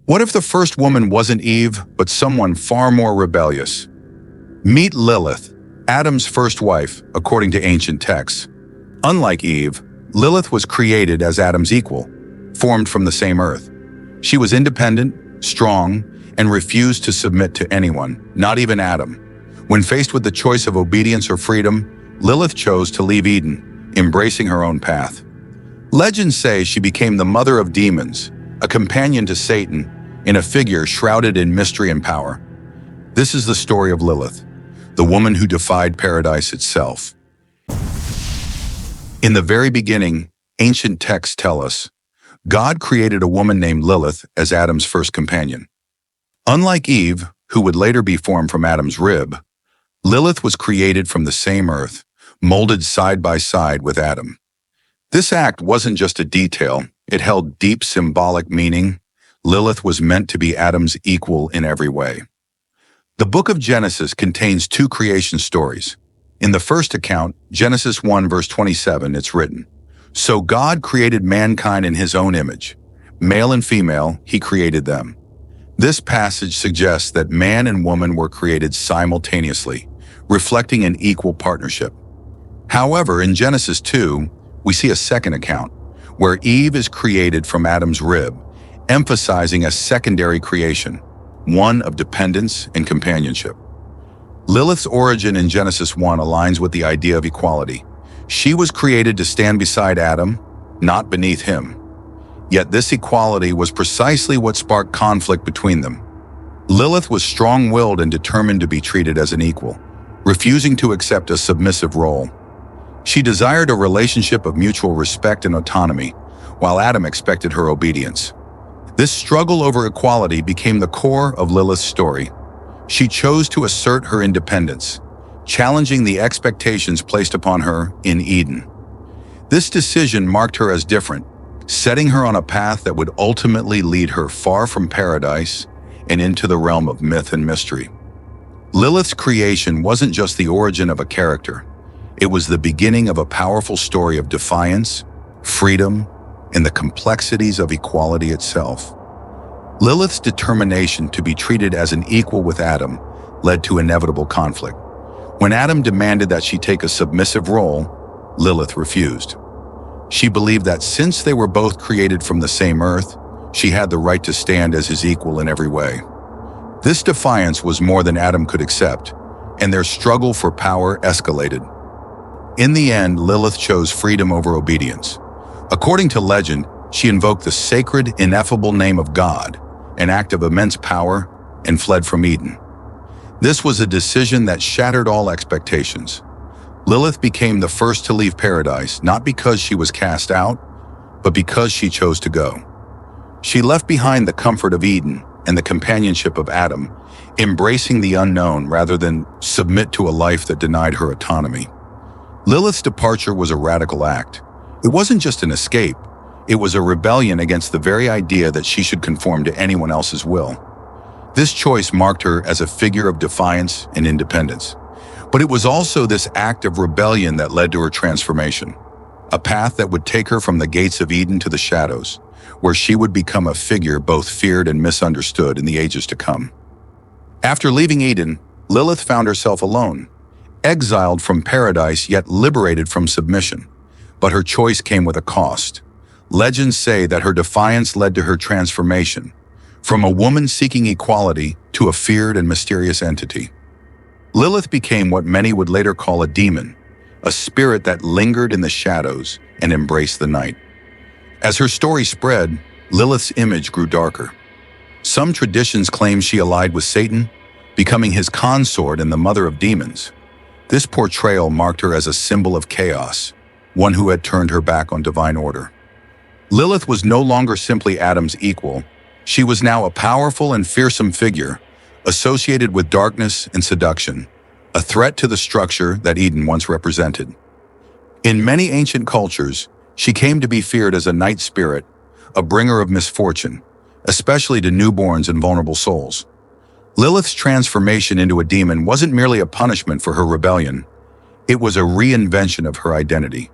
What if the first woman wasn't Eve, but someone far more rebellious? Meet Lilith, Adam's first wife, according to ancient texts. Unlike Eve, Lilith was created as Adam's equal, formed from the same earth. She was independent, strong, and refused to submit to anyone, not even Adam. When faced with the choice of obedience or freedom, Lilith chose to leave Eden, embracing her own path. Legends say she became the mother of demons, a companion to Satan, in a figure shrouded in mystery and power. This is the story of Lilith, the woman who defied paradise itself. In the very beginning, ancient texts tell us, God created a woman named Lilith as Adam's first companion. Unlike Eve, who would later be formed from Adam's rib, Lilith was created from the same earth, molded side by side with Adam. This act wasn't just a detail, it held deep symbolic meaning. Lilith was meant to be Adam's equal in every way. The book of Genesis contains two creation stories. In the first account, Genesis 1 verse 27, it's written, "So God created mankind in his own image. Male and female, he created them." This passage suggests that man and woman were created simultaneously, reflecting an equal partnership. However, in Genesis 2, we see a second account, where Eve is created from Adam's rib, emphasizing a secondary creation, one of dependence and companionship. Lilith's origin in Genesis 1 aligns with the idea of equality. She was created to stand beside Adam, not beneath him. Yet this equality was precisely what sparked conflict between them. Lilith was strong-willed and determined to be treated as an equal, refusing to accept a submissive role. She desired a relationship of mutual respect and autonomy, while Adam expected her obedience. This struggle over equality became the core of Lilith's story. She chose to assert her independence, challenging the expectations placed upon her in Eden. This decision marked her as different, setting her on a path that would ultimately lead her far from paradise and into the realm of myth and mystery. Lilith's creation wasn't just the origin of a character. It was the beginning of a powerful story of defiance, freedom, and the complexities of equality itself. Lilith's determination to be treated as an equal with Adam led to inevitable conflict. When Adam demanded that she take a submissive role, Lilith refused. She believed that since they were both created from the same earth, she had the right to stand as his equal in every way. This defiance was more than Adam could accept, and their struggle for power escalated. In the end, Lilith chose freedom over obedience. According to legend, she invoked the sacred, ineffable name of God, an act of immense power, and fled from Eden. This was a decision that shattered all expectations. Lilith became the first to leave paradise, not because she was cast out, but because she chose to go. She left behind the comfort of Eden and the companionship of Adam, embracing the unknown rather than submit to a life that denied her autonomy. Lilith's departure was a radical act. It wasn't just an escape, it was a rebellion against the very idea that she should conform to anyone else's will. This choice marked her as a figure of defiance and independence. But it was also this act of rebellion that led to her transformation, a path that would take her from the gates of Eden to the shadows, where she would become a figure both feared and misunderstood in the ages to come. After leaving Eden, Lilith found herself alone, exiled from paradise yet liberated from submission. But her choice came with a cost. Legends say that her defiance led to her transformation, from a woman seeking equality to a feared and mysterious entity. Lilith became what many would later call a demon, a spirit that lingered in the shadows and embraced the night. As her story spread, Lilith's image grew darker. Some traditions claim she allied with Satan, becoming his consort and the mother of demons. This portrayal marked her as a symbol of chaos, one who had turned her back on divine order. Lilith was no longer simply Adam's equal. She was now a powerful and fearsome figure, associated with darkness and seduction, a threat to the structure that Eden once represented. In many ancient cultures, she came to be feared as a night spirit, a bringer of misfortune, especially to newborns and vulnerable souls. Lilith's transformation into a demon wasn't merely a punishment for her rebellion. It was a reinvention of her identity.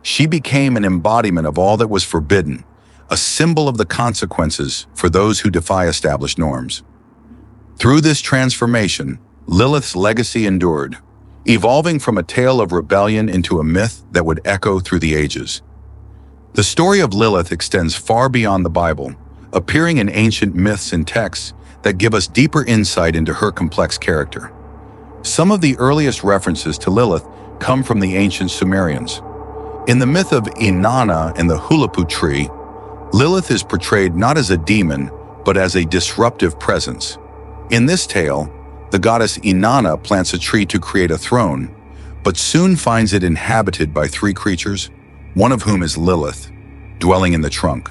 She became an embodiment of all that was forbidden, a symbol of the consequences for those who defy established norms. Through this transformation, Lilith's legacy endured, evolving from a tale of rebellion into a myth that would echo through the ages. The story of Lilith extends far beyond the Bible, appearing in ancient myths and texts that give us deeper insight into her complex character. Some of the earliest references to Lilith come from the ancient Sumerians. In the myth of Inanna and the Hulapu tree, Lilith is portrayed not as a demon, but as a disruptive presence. In this tale, the goddess Inanna plants a tree to create a throne, but soon finds it inhabited by three creatures, one of whom is Lilith, dwelling in the trunk.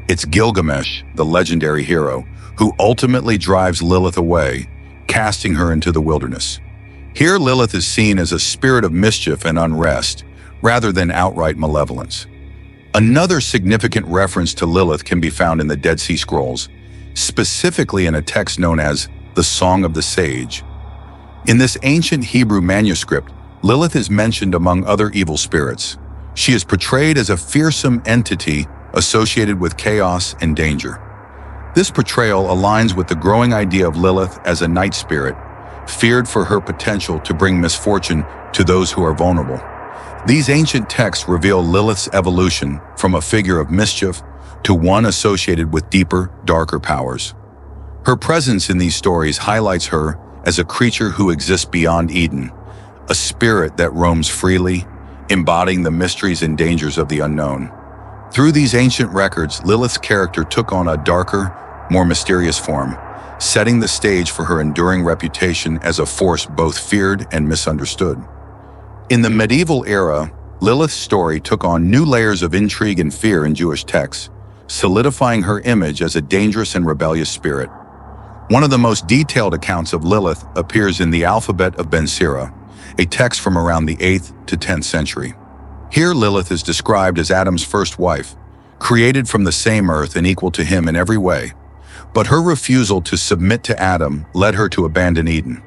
It's Gilgamesh, the legendary hero, who ultimately drives Lilith away, casting her into the wilderness. Here, Lilith is seen as a spirit of mischief and unrest, rather than outright malevolence. Another significant reference to Lilith can be found in the Dead Sea Scrolls, specifically in a text known as the Song of the Sage. In this ancient Hebrew manuscript, Lilith is mentioned among other evil spirits. She is portrayed as a fearsome entity associated with chaos and danger. This portrayal aligns with the growing idea of Lilith as a night spirit, feared for her potential to bring misfortune to those who are vulnerable. These ancient texts reveal Lilith's evolution from a figure of mischief to one associated with deeper, darker powers. Her presence in these stories highlights her as a creature who exists beyond Eden, a spirit that roams freely, embodying the mysteries and dangers of the unknown. Through these ancient records, Lilith's character took on a darker, more mysterious form, setting the stage for her enduring reputation as a force both feared and misunderstood. In the medieval era, Lilith's story took on new layers of intrigue and fear in Jewish texts, solidifying her image as a dangerous and rebellious spirit. One of the most detailed accounts of Lilith appears in the Alphabet of Ben Sira, a text from around the 8th to 10th century. Here, Lilith is described as Adam's first wife, created from the same earth and equal to him in every way. But her refusal to submit to Adam led her to abandon Eden.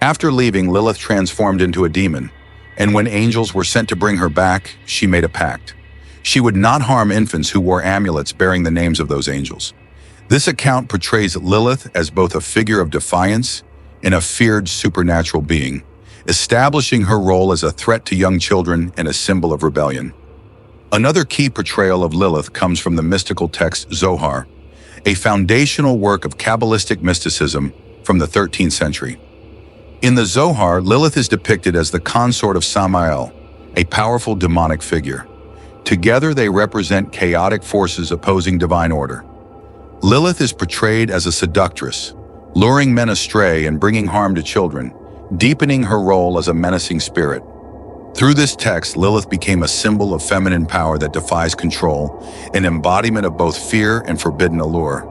After leaving, Lilith transformed into a demon, and when angels were sent to bring her back, she made a pact. She would not harm infants who wore amulets bearing the names of those angels. This account portrays Lilith as both a figure of defiance and a feared supernatural being, establishing her role as a threat to young children and a symbol of rebellion. Another key portrayal of Lilith comes from the mystical text Zohar, a foundational work of Kabbalistic mysticism from the 13th century. In the Zohar, Lilith is depicted as the consort of Samael, a powerful demonic figure. Together, they represent chaotic forces opposing divine order. Lilith is portrayed as a seductress, luring men astray and bringing harm to children, deepening her role as a menacing spirit. Through this text, Lilith became a symbol of feminine power that defies control, an embodiment of both fear and forbidden allure.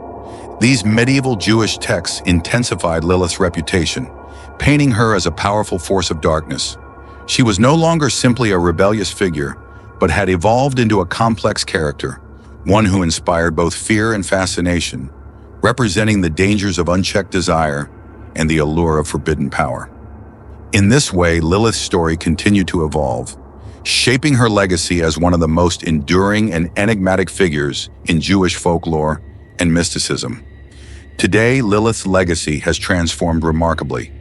These medieval Jewish texts intensified Lilith's reputation, painting her as a powerful force of darkness. She was no longer simply a rebellious figure, but had evolved into a complex character, one who inspired both fear and fascination, representing the dangers of unchecked desire and the allure of forbidden power. In this way, Lilith's story continued to evolve, shaping her legacy as one of the most enduring and enigmatic figures in Jewish folklore and mysticism. Today, Lilith's legacy has transformed remarkably.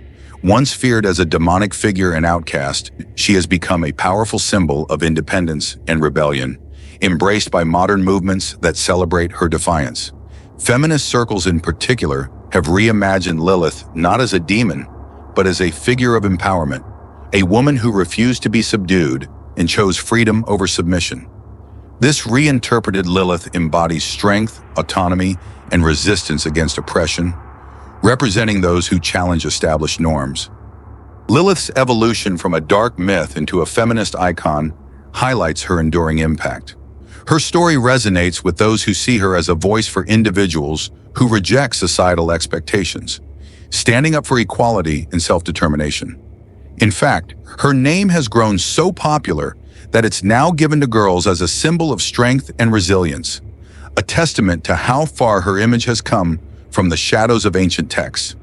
Once feared as a demonic figure and outcast, she has become a powerful symbol of independence and rebellion, embraced by modern movements that celebrate her defiance. Feminist circles in particular have reimagined Lilith not as a demon, but as a figure of empowerment, a woman who refused to be subdued and chose freedom over submission. This reinterpreted Lilith embodies strength, autonomy, and resistance against oppression, representing those who challenge established norms. Lilith's evolution from a dark myth into a feminist icon highlights her enduring impact. Her story resonates with those who see her as a voice for individuals who reject societal expectations, standing up for equality and self-determination. In fact, her name has grown so popular that it's now given to girls as a symbol of strength and resilience, a testament to how far her image has come from the shadows of ancient texts.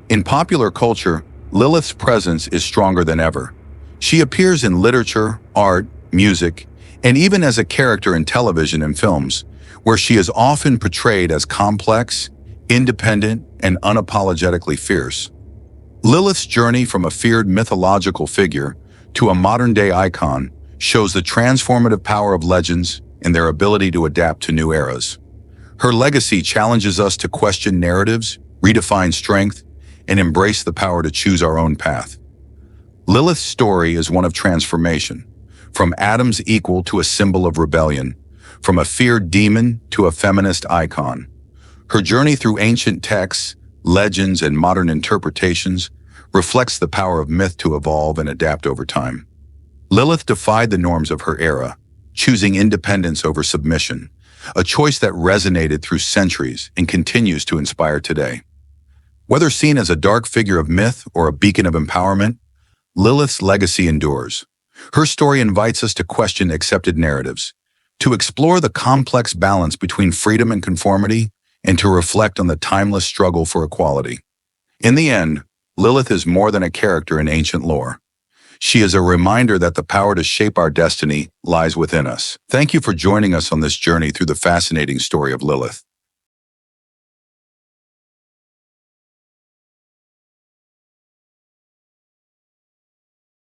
In popular culture, Lilith's presence is stronger than ever. She appears in literature, art, music, and even as a character in television and films, where she is often portrayed as complex, independent, and unapologetically fierce. Lilith's journey from a feared mythological figure to a modern-day icon shows the transformative power of legends and their ability to adapt to new eras. Her legacy challenges us to question narratives, redefine strength, and embrace the power to choose our own path. Lilith's story is one of transformation, from Adam's equal to a symbol of rebellion, from a feared demon to a feminist icon. Her journey through ancient texts, legends, and modern interpretations reflects the power of myth to evolve and adapt over time. Lilith defied the norms of her era, choosing independence over submission, a choice that resonated through centuries and continues to inspire today. Whether seen as a dark figure of myth or a beacon of empowerment, Lilith's legacy endures. Her story invites us to question accepted narratives, to explore the complex balance between freedom and conformity, and to reflect on the timeless struggle for equality. In the end, Lilith is more than a character in ancient lore. She is a reminder that the power to shape our destiny lies within us. Thank you for joining us on this journey through the fascinating story of Lilith.